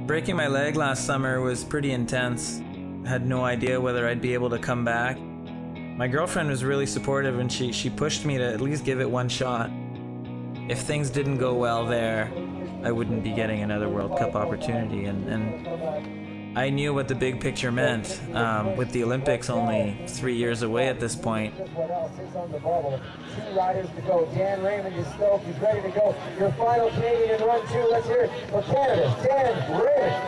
Breaking my leg last summer was pretty intense. I had no idea whether I'd be able to come back. My girlfriend was really supportive and she pushed me to at least give it one shot. If things didn't go well there, I wouldn't be getting another World Cup opportunity, and I knew what the big picture meant. With the Olympics only 3 years away at this point. What else is on the bubble? 2 riders to go. Dan Raymond is stoked. He's ready to go. Your final Canadian in run 2. Let's hear it for Canada. Dan Raymond.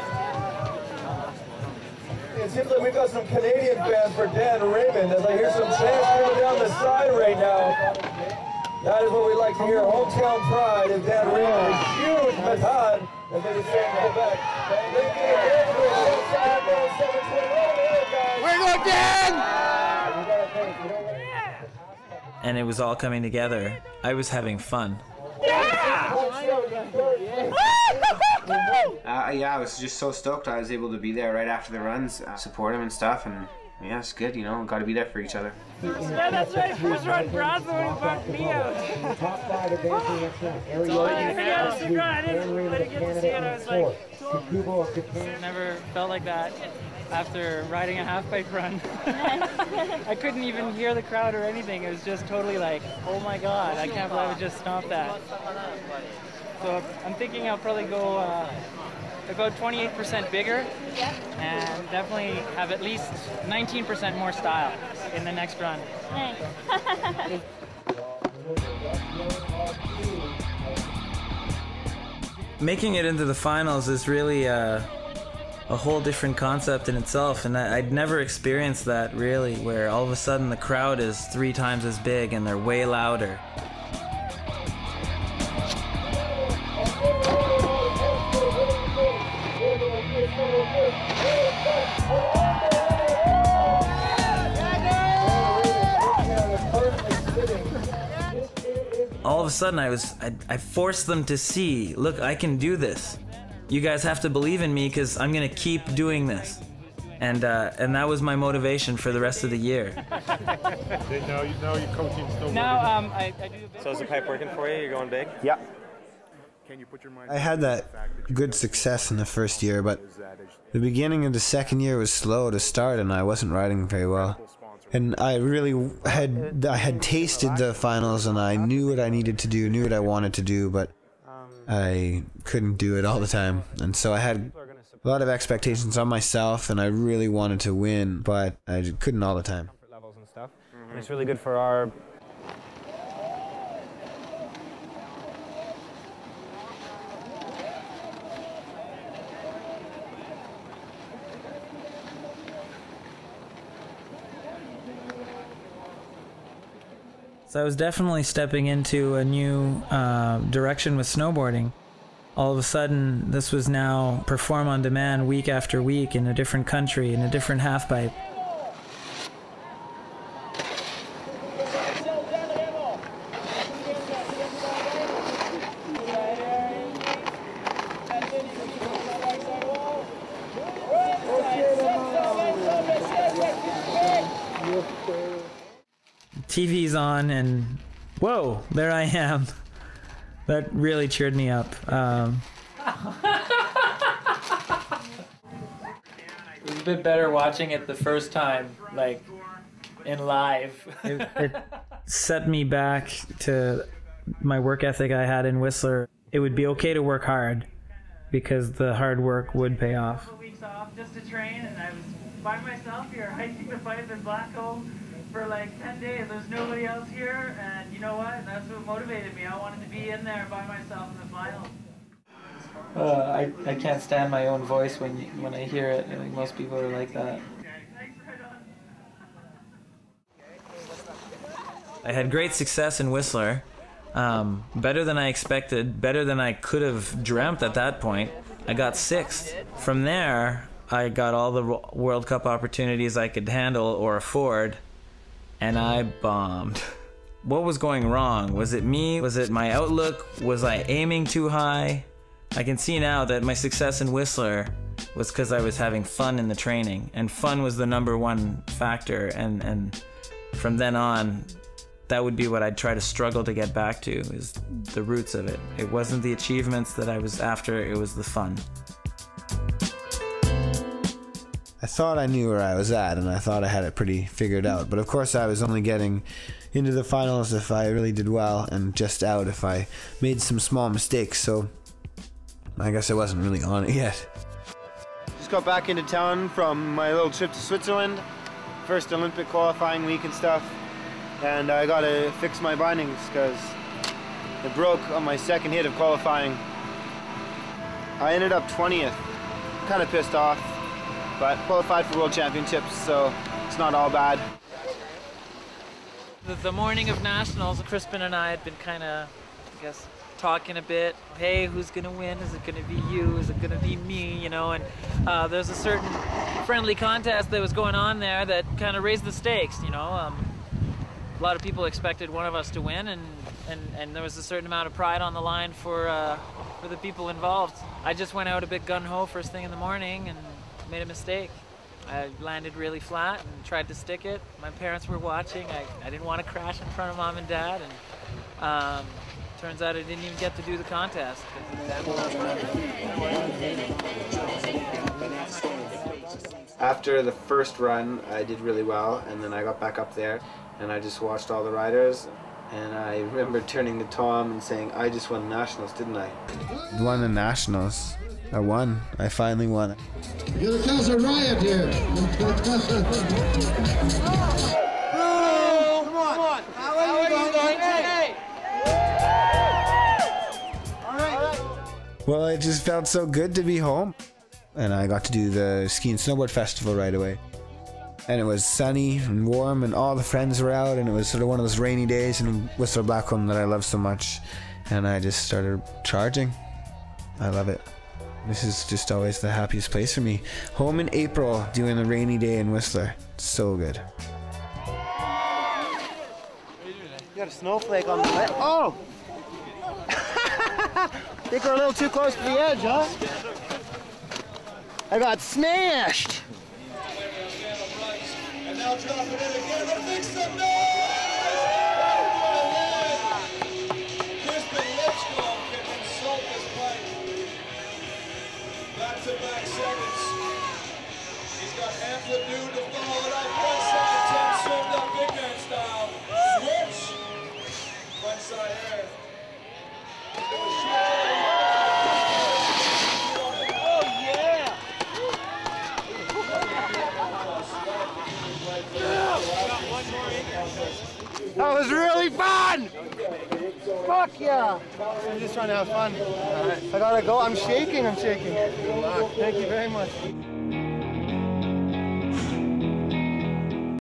It seems like we've got some Canadian fans for Dan Raymond, as I hear some chants coming down the side right now. That is what we like to hear. Hometown pride is Dan Raymond. A huge baton as they say Quebec. We're going Dan! And it was all coming together. I was having fun. Yeah, I was just so stoked I was able to be there right after the runs, support him and stuff, and yeah, it's good, you know, got to be there for each other. Yeah, that's right, first run Bronson when he bumped me out. I didn't get to see it, I was like, I never felt like that after riding a half-pipe run. I couldn't even hear the crowd or anything, it was just totally like, oh my god, I can't believe I just stomped that. So I'm thinking I'll probably go about 28% bigger and definitely have at least 19% more style in the next run. Making it into the finals is really a whole different concept in itself, and I'd never experienced that really, where all of a sudden the crowd is 3 times as big and they're way louder. All of a sudden I forced them to see, look, I can do this. You guys have to believe in me because I'm gonna keep doing this. And that was my motivation for the rest of the year. Now you're coaching snowboarding. Now I do a bit. So is the pipe working for you? You're going big? Yeah. Can you put your mind I had that good success in the first year, but the beginning of the second year was slow to start and I wasn't riding very well. And I really had tasted the finals and I knew what I needed to do, knew what I wanted to do, but I couldn't do it all the time. And so I had a lot of expectations on myself and I really wanted to win, but I couldn't all the time. Levels and stuff. And it's really good for our... So I was definitely stepping into a new direction with snowboarding. All of a sudden, this was now perform on demand week after week in a different country, in a different halfpipe. TV's on and whoa, there I am. That really cheered me up. It was a bit better watching it the first time, like in live. It set me back to my work ethic I had in Whistler. It would be okay to work hard because the hard work would pay off. A couple weeks off just to train, and I was by myself here hiking the pipe in Blackcomb for like 10 days. There's nobody else here, and you know what? That's what motivated me. I wanted to be in there by myself in the final. I can't stand my own voice when I hear it. I think most people are like that. I had great success in Whistler. Better than I expected, better than I could have dreamt at that point. I got 6th. From there, I got all the World Cup opportunities I could handle or afford, and I bombed. What was going wrong? Was it me? Was it my outlook? Was I aiming too high? I can see now that my success in Whistler was because I was having fun in the training, and fun was the #1 factor, and from then on, that would be what I'd try to struggle to get back to, is the roots of it. It wasn't the achievements that I was after, it was the fun. I thought I knew where I was at, and I thought I had it pretty figured out. But of course I was only getting into the finals if I really did well, and just out if I made some small mistakes, so I guess I wasn't really on it yet. Just got back into town from my little trip to Switzerland. First Olympic qualifying week and stuff. And I gotta fix my bindings because it broke on my second hit of qualifying. I ended up 20th. Kind of pissed off, but qualified for World Championships, so it's not all bad. The morning of Nationals, Crispin and I had been kind of, I guess, talking a bit. Hey, who's gonna win? Is it gonna be you? Is it gonna be me? You know, and there's a certain friendly contest that was going on there that kind of raised the stakes. You know, a lot of people expected one of us to win, and there was a certain amount of pride on the line for the people involved. I just went out a bit gun-ho first thing in the morning and made a mistake. I landed really flat and tried to stick it. My parents were watching. I didn't want to crash in front of Mom and Dad, and turns out I didn't even get to do the contest. After the first run, I did really well, and then I got back up there, and I just watched all the riders, and I remember turning to Tom and saying, I just won Nationals, didn't I? Won the Nationals. I won. I finally won. You're gonna cause a riot here. Come on. How are you going today? All right. Well, it just felt so good to be home. And I got to do the ski and snowboard festival right away. And it was sunny and warm, and all the friends were out, and it was sort of one of those rainy days in Whistler Blackcomb that I love so much. And I just started charging. I love it. This is just always the happiest place for me. Home in April, doing a rainy day in Whistler. So good. You got a snowflake on the way. Oh! Think we're a little too close to the edge, huh? I got smashed! And now drop it in again, but make some noise! Crispin Lipscomb can insult this pipe. Back-to-back seconds. He's got amplitude to follow it up. Front side 10 swinged up big man style. Switch. Front side air. That was really fun! Fuck yeah! I'm just trying to have fun. I gotta go. I'm shaking. Thank you very much.